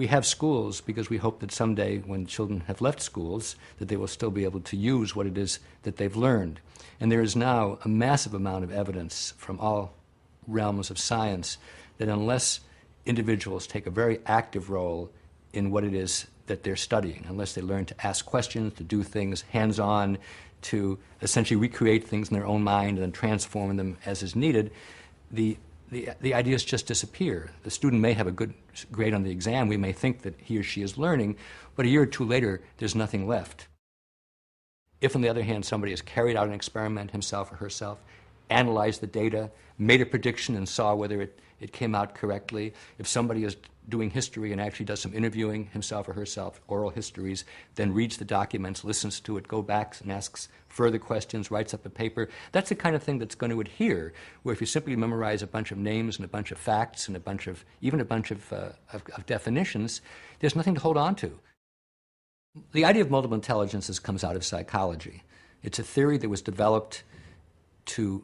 we have schools because we hope that someday when children have left schools that they will still be able to use what it is that they've learned. And there is now a massive amount of evidence from all realms of science that unless individuals take a very active role in what it is that they're studying, unless they learn to ask questions, to do things hands-on, to essentially recreate things in their own mind and then transform them as is needed, the ideas just disappear. The student may have a good grade on the exam. We may think that he or she is learning, but a year or two later, there's nothing left. If, on the other hand, somebody has carried out an experiment, himself or herself, analyzed the data, made a prediction and saw whether it came out correctly, if somebody is doing history and actually does some interviewing, himself or herself, oral histories, then reads the documents, listens to it, go back and asks further questions, writes up a paper, that's the kind of thing that's going to adhere, where if you simply memorize a bunch of names and a bunch of facts and even a bunch of definitions, there's nothing to hold on to. The idea of multiple intelligences comes out of psychology. It's a theory that was developed to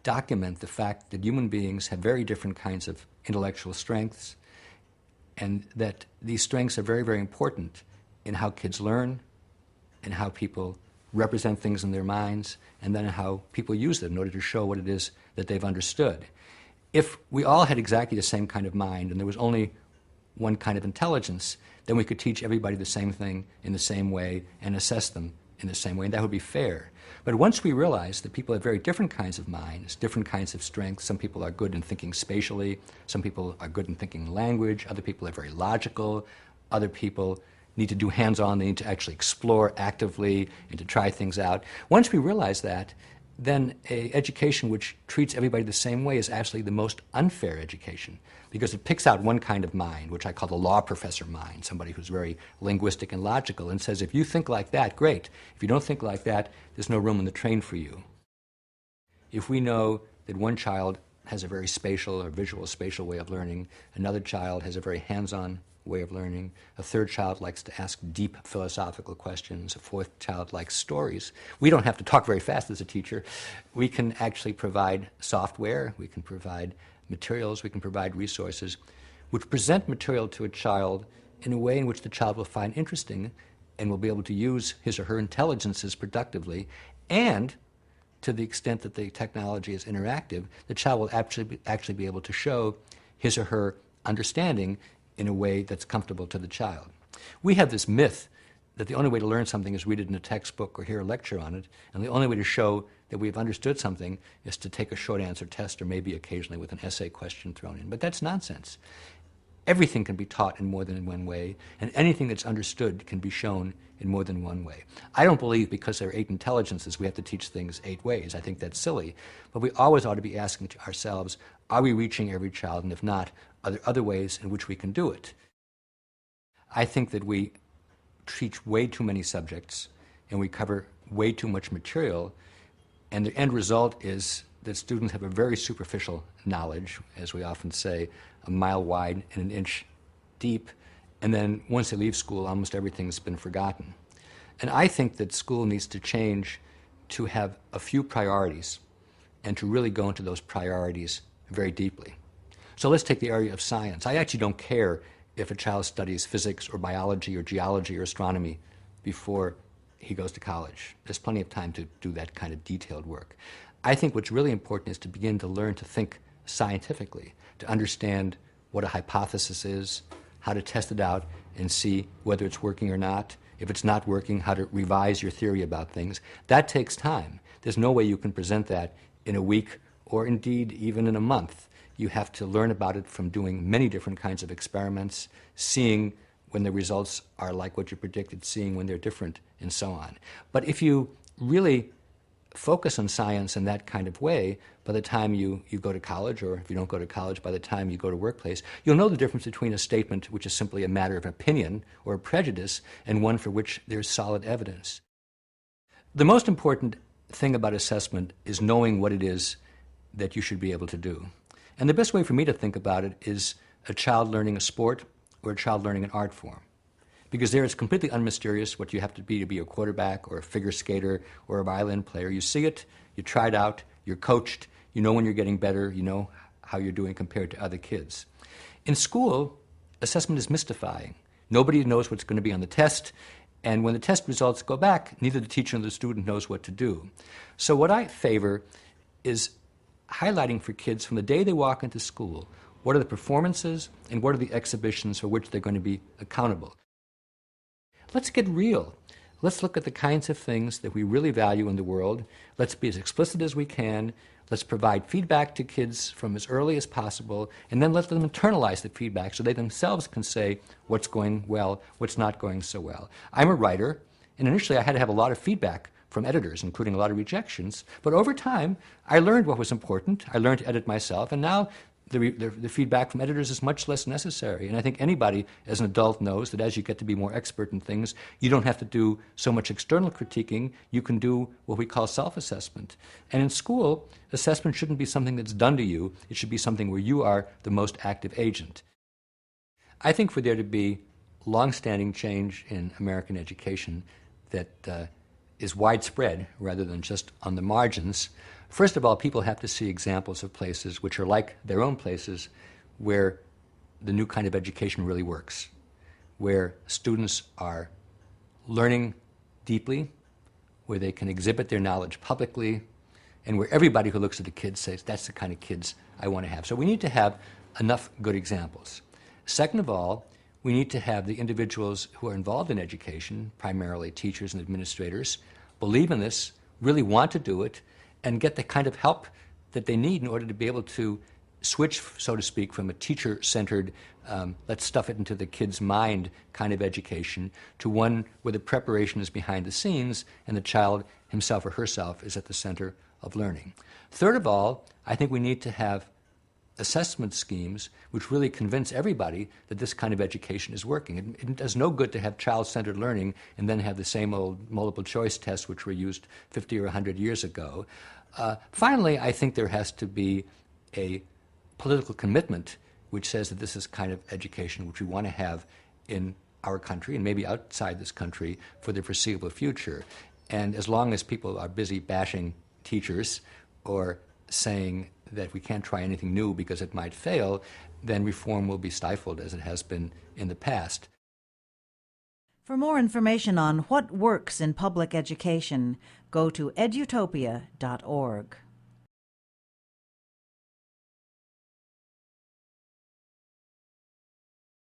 document the fact that human beings have very different kinds of intellectual strengths, and that these strengths are very, very important in how kids learn, and how people represent things in their minds, and then how people use them in order to show what it is that they've understood. If we all had exactly the same kind of mind and there was only one kind of intelligence, then we could teach everybody the same thing in the same way and assess them in the same way, and that would be fair. But once we realize that people have very different kinds of minds, different kinds of strengths, some people are good in thinking spatially, some people are good in thinking language, other people are very logical, other people need to do hands-on, they need to actually explore actively and to try things out. Once we realize that, then an education which treats everybody the same way is actually the most unfair education, because it picks out one kind of mind, which I call the law professor mind, somebody who's very linguistic and logical, and says, if you think like that, great. If you don't think like that, there's no room on the train for you. If we know that one child has a very spatial or visual spatial way of learning, another child has a very hands-on way of learning, a third child likes to ask deep philosophical questions, a fourth child likes stories. We don't have to talk very fast as a teacher. We can actually provide software, we can provide materials, we can provide resources which present material to a child in a way in which the child will find interesting and will be able to use his or her intelligences productively, and to the extent that the technology is interactive, the child will actually be able to show his or her understanding in a way that's comfortable to the child. We have this myth that the only way to learn something is read it in a textbook or hear a lecture on it, and the only way to show that we've understood something is to take a short answer test or maybe occasionally with an essay question thrown in. But that's nonsense. Everything can be taught in more than one way, and anything that's understood can be shown in more than one way. I don't believe because there are 8 intelligences we have to teach things 8 ways. I think that's silly. But we always ought to be asking ourselves, are we reaching every child? And if not, are there other ways in which we can do it? I think that we teach way too many subjects and we cover way too much material, and the end result is that students have a very superficial knowledge, as we often say, a mile wide and an inch deep, and then once they leave school, almost everything's been forgotten. And I think that school needs to change to have a few priorities and to really go into those priorities very deeply. So let's take the area of science. I actually don't care if a child studies physics or biology or geology or astronomy before he goes to college. There's plenty of time to do that kind of detailed work. I think what's really important is to begin to learn to think scientifically, to understand what a hypothesis is, how to test it out and see whether it's working or not. If it's not working, how to revise your theory about things. That takes time. There's no way you can present that in a week or indeed even in a month. You have to learn about it from doing many different kinds of experiments, seeing when the results are like what you predicted, seeing when they're different, and so on. But if you really focus on science in that kind of way, by the time you go to college, or if you don't go to college, by the time you go to workplace, you'll know the difference between a statement which is simply a matter of opinion or a prejudice and one for which there's solid evidence. The most important thing about assessment is knowing what it is that you should be able to do. And the best way for me to think about it is a child learning a sport or a child learning an art form. Because there it's completely unmysterious what you have to be a quarterback or a figure skater or a violin player. You see it, you try it out, you're coached, you know when you're getting better, you know how you're doing compared to other kids. In school, assessment is mystifying. Nobody knows what's going to be on the test, and when the test results go back, neither the teacher nor the student knows what to do. So what I favor is highlighting for kids from the day they walk into school, what are the performances and what are the exhibitions for which they're going to be accountable. Let's get real. Let's look at the kinds of things that we really value in the world. Let's be as explicit as we can. Let's provide feedback to kids from as early as possible, and then let them internalize the feedback so they themselves can say what's going well, what's not going so well. I'm a writer, and initially I had to have a lot of feedback from editors, including a lot of rejections. But over time, I learned what was important. I learned to edit myself, and now the feedback from editors is much less necessary. And I think anybody as an adult knows that as you get to be more expert in things, you don't have to do so much external critiquing. You can do what we call self-assessment. And in school, assessment shouldn't be something that's done to you. It should be something where you are the most active agent. I think for there to be long-standing change in American education that is widespread rather than just on the margins, first of all, people have to see examples of places which are like their own places where the new kind of education really works, where students are learning deeply, where they can exhibit their knowledge publicly, and where everybody who looks at the kids says, that's the kind of kids I want to have. So we need to have enough good examples. Second of all, we need to have the individuals who are involved in education, primarily teachers and administrators, believe in this, really want to do it, and get the kind of help that they need in order to be able to switch, so to speak, from a teacher-centered, let's stuff it into the kid's mind kind of education to one where the preparation is behind the scenes and the child himself or herself is at the center of learning. Third of all, I think we need to have assessment schemes which really convince everybody that this kind of education is working. It does no good to have child-centered learning and then have the same old multiple choice tests which were used 50 or 100 years ago. Finally, I think there has to be a political commitment which says that this is kind of education which we want to have in our country and maybe outside this country for the foreseeable future. And as long as people are busy bashing teachers or saying that we can't try anything new because it might fail, then reform will be stifled as it has been in the past. For more information on what works in public education, go to edutopia.org.